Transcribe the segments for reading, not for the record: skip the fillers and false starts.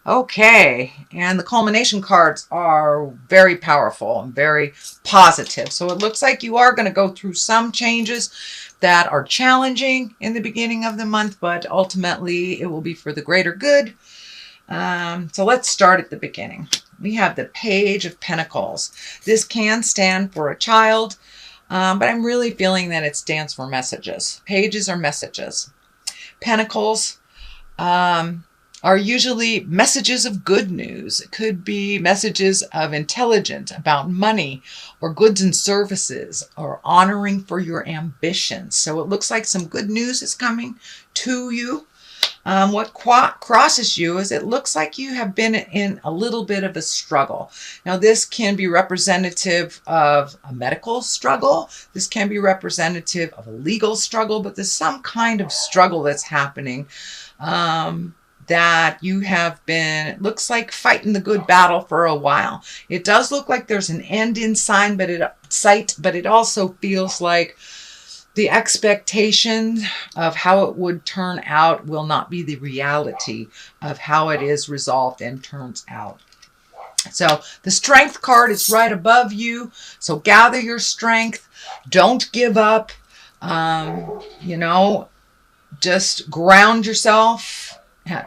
Okay, and the culmination cards are very powerful and very positive. So it looks like you are going to go through some changes that are challenging in the beginning of the month, but ultimately it will be for the greater good. So let's start at the beginning. We have the Page of Pentacles. This can stand for a child, but I'm really feeling that it stands for messages. Pages are messages. Pentacles are usually messages of good news. It could be messages of intelligence about money or goods and services or honoring for your ambitions. So it looks like some good news is coming to you. What crosses you is it looks like you have been in a little bit of a struggle. Now, this can be representative of a medical struggle. This can be representative of a legal struggle, but there's some kind of struggle that's happening that you have been, it looks like, fighting the good battle for a while. It does look like there's an end in sight, but it also feels like the expectation of how it would turn out will not be the reality of how it is resolved and turns out. So the Strength card is right above you. So gather your strength. Don't give up. Just ground yourself.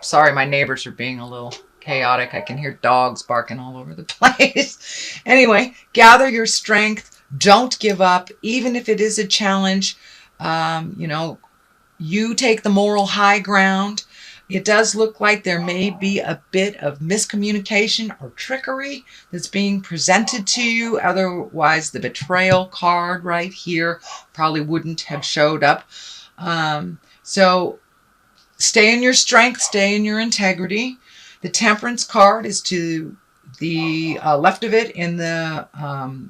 Sorry, my neighbors are being a little chaotic. I can hear dogs barking all over the place. Anyway, gather your strength. Don't give up, even if it is a challenge. You take the moral high ground. It does look like there may be a bit of miscommunication or trickery that's being presented to you. Otherwise, the Betrayal card right here probably wouldn't have showed up. So stay in your strength, stay in your integrity. The Temperance card is to the left of it in the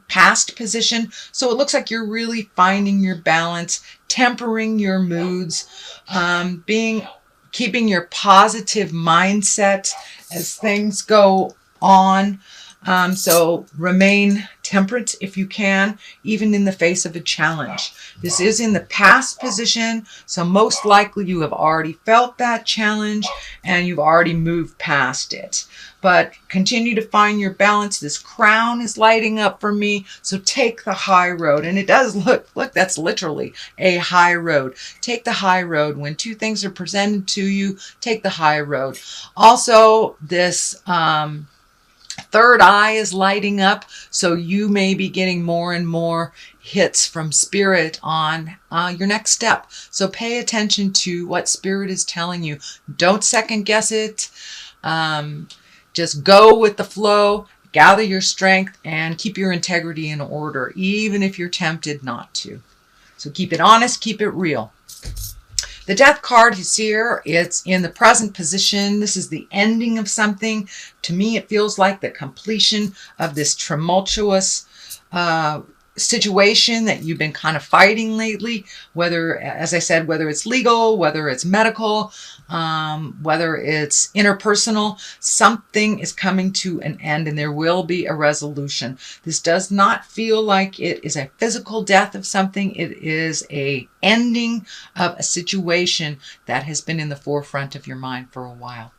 past position. So it looks like you're really finding your balance, tempering your moods, keeping your positive mindset as things go on. So remain temperate if you can, even in the face of a challenge. This is in the past position, so most likely you have already felt that challenge and you've already moved past it. But continue to find your balance. This Crown is lighting up for me, so take the high road. And it does look, that's literally a high road. Take the high road. When two things are presented to you, take the high road. Also, this third eye is lighting up, so you may be getting more and more hits from Spirit on your next step. So pay attention to what Spirit is telling you. Don't second guess it. Just go with the flow, gather your strength, and keep your integrity in order, even if you're tempted not to. So keep it honest, keep it real. The Death card is here. It's in the present position. This is the ending of something. To me, it feels like the completion of this tumultuous situation that you've been kind of fighting lately, whether, as I said, whether it's legal, whether it's medical, whether it's interpersonal, something is coming to an end and there will be a resolution. This does not feel like it is a physical death of something. It is a ending of a situation that has been in the forefront of your mind for a while.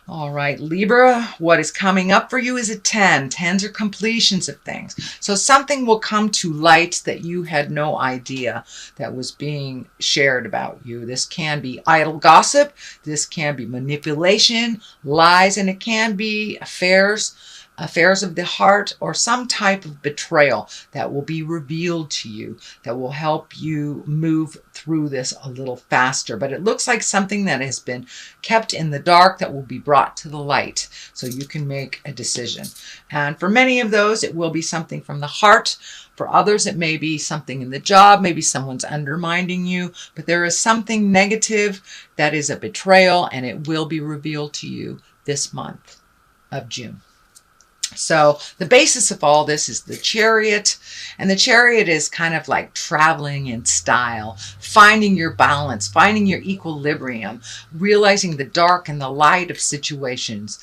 All right, Libra, what is coming up for you is a 10. 10s are completions of things. So something will come to light that you had no idea that was being shared about you. This can be idle gossip. This can be manipulation, lies, and it can be affairs of the heart, or some type of betrayal that will be revealed to you that will help you move through this a little faster. But it looks like something that has been kept in the dark that will be brought to the light so you can make a decision. And for many of those, it will be something from the heart. For others, it may be something in the job. Maybe someone's undermining you. But there is something negative that is a betrayal, and it will be revealed to you this month of June. So the basis of all this is the Chariot, and the Chariot is kind of like traveling in style, finding your balance, finding your equilibrium, realizing the dark and the light of situations,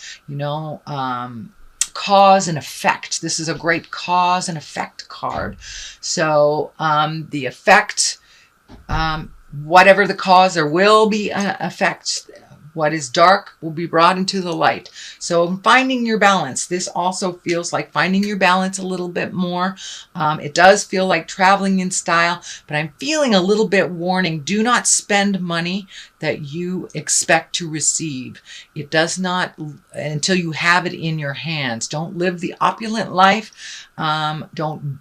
cause and effect. This is a great cause and effect card. So the effect, whatever the cause, there will be an effect. What is dark will be brought into the light. So finding your balance. This also feels like finding your balance a little bit more. It does feel like traveling in style, but I'm feeling a little bit warning. Do not spend money that you expect to receive. It does not, until you have it in your hands. Don't live the opulent life. Don't,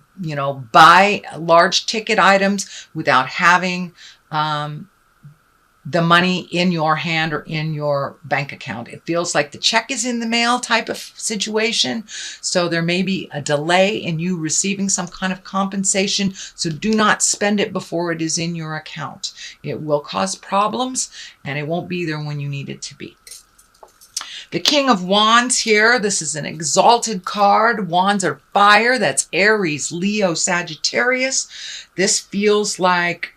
buy large ticket items without having the money in your hand or in your bank account. It feels like the check is in the mail type of situation. So there may be a delay in you receiving some kind of compensation. So do not spend it before it is in your account. It will cause problems and it won't be there when you need it to be. The King of Wands here, this is an exalted card. Wands are fire. That's Aries, Leo, Sagittarius. This feels like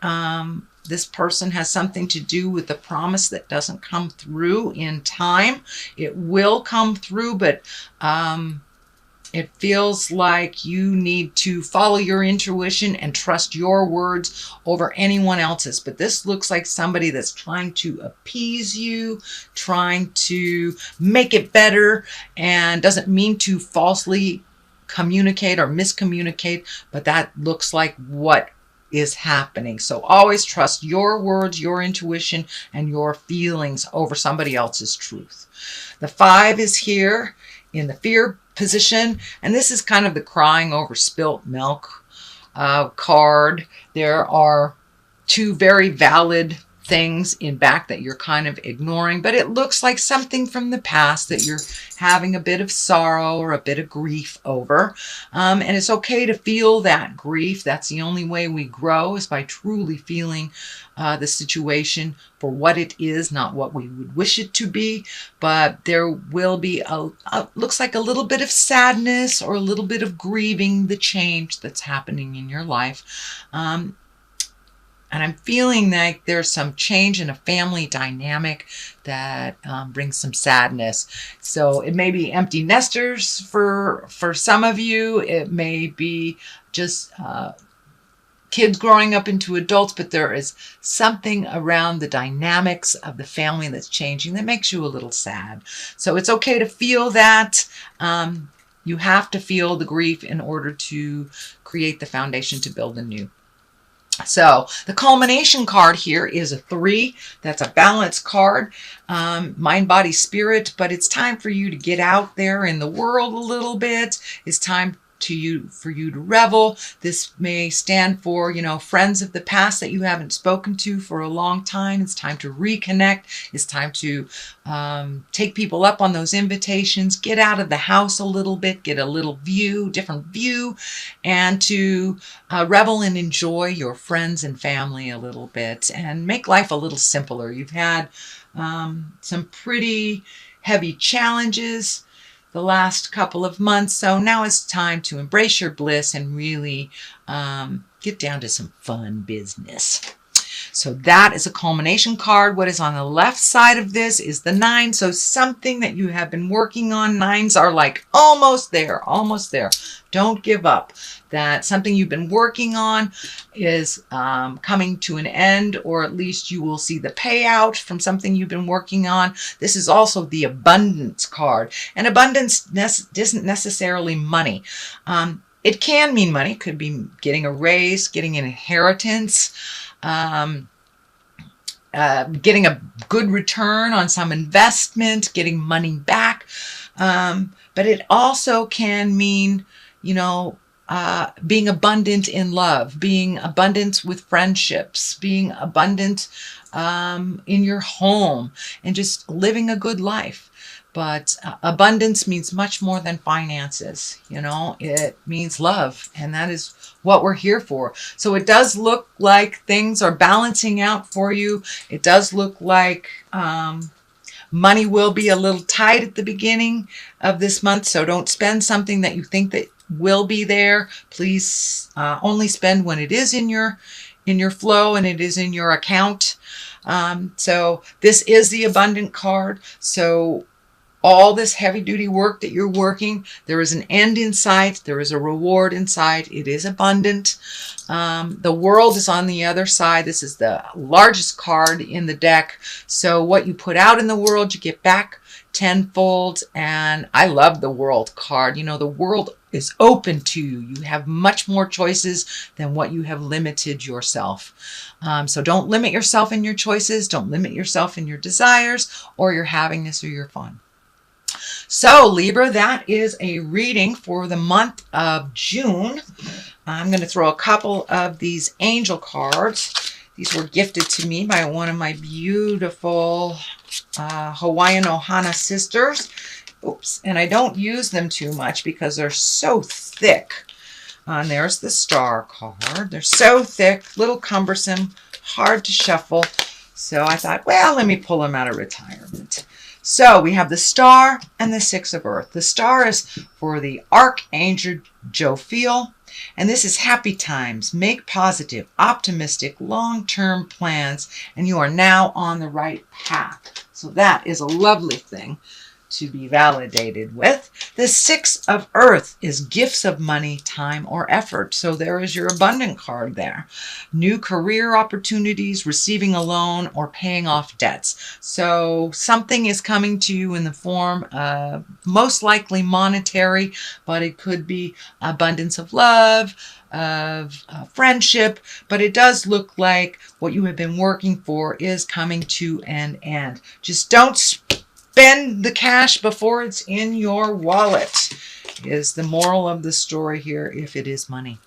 this person has something to do with the promise that doesn't come through in time. It will come through, but it feels like you need to follow your intuition and trust your words over anyone else's. But this looks like somebody that's trying to appease you, trying to make it better, and doesn't mean to falsely communicate or miscommunicate, but that looks like what is happening. So always trust your words, your intuition, and your feelings over somebody else's truth. The 5 is here in the fear position, and this is kind of the crying over spilt milk card. There are 2 very valid things in back that you're kind of ignoring, but it looks like something from the past that you're having a bit of sorrow or a bit of grief over. And it's okay to feel that grief. That's the only way we grow, is by truly feeling the situation for what it is, not what we would wish it to be. But there will be looks like a little bit of sadness or a little bit of grieving the change that's happening in your life. And I'm feeling like there's some change in a family dynamic that brings some sadness. So it may be empty nesters for some of you. It may be just kids growing up into adults, but there is something around the dynamics of the family that's changing that makes you a little sad. So it's okay to feel that. You have to feel the grief in order to create the foundation to build anew. So the culmination card here is a 3. That's a balance card, mind, body, spirit. But it's time for you to get out there in the world a little bit. It's time for you to revel. This may stand for, friends of the past that you haven't spoken to for a long time. It's time to reconnect. It's time to take people up on those invitations, get out of the house a little bit, get a little different view, and to revel and enjoy your friends and family a little bit and make life a little simpler. You've had some pretty heavy challenges the last couple of months. So now it's time to embrace your bliss and really get down to some fun business. So that is a culmination card. What is on the left side of this is the 9. So something that you have been working on. 9s are like almost there, almost there. Don't give up. That something you've been working on is coming to an end, or at least you will see the payout from something you've been working on. This is also the abundance card. And abundance isn't necessarily money. It can mean money. It could be getting a raise, getting an inheritance, getting a good return on some investment, getting money back. But it also can mean, being abundant in love, being abundant with friendships, being abundant in your home, and just living a good life. But abundance means much more than finances. It means love, and that is what we're here for. So it does look like things are balancing out for you. It does look like money will be a little tight at the beginning of this month. So don't spend something that you think that will be there. Please only spend when it is in your flow and it is in your account. So this is the abundant card. So all this heavy duty work that you're working, there is an end in sight. There is a reward in sight. It is abundant. The World is on the other side. This is the largest card in the deck. So what you put out in the world, you get back tenfold. And I love the World card. You know, the world is open to you. You have much more choices than what you have limited yourself. So don't limit yourself in your choices. Don't limit yourself in your desires or your happiness or your fun. So Libra, that is a reading for the month of June. I'm going to throw a couple of these angel cards. These were gifted to me by one of my beautiful Hawaiian Ohana sisters. Oops, and I don't use them too much because they're so thick. And there's the Star card. They're so thick, little cumbersome, hard to shuffle. So I thought, well, let me pull them out of retirement. So we have the Star and the Six of Earth. The Star is for the Archangel Jophiel. And this is happy times. Make positive, optimistic, long-term plans. And you are now on the right path. So that is a lovely thing to be validated with. The Six of Earth is gifts of money, time, or effort. So there is your abundant card there. New career opportunities, receiving a loan, or paying off debts. So something is coming to you in the form of most likely monetary, but it could be abundance of love, of friendship, but it does look like what you have been working for is coming to an end. Just don't spend the cash before it's in your wallet, is the moral of the story here, if it is money.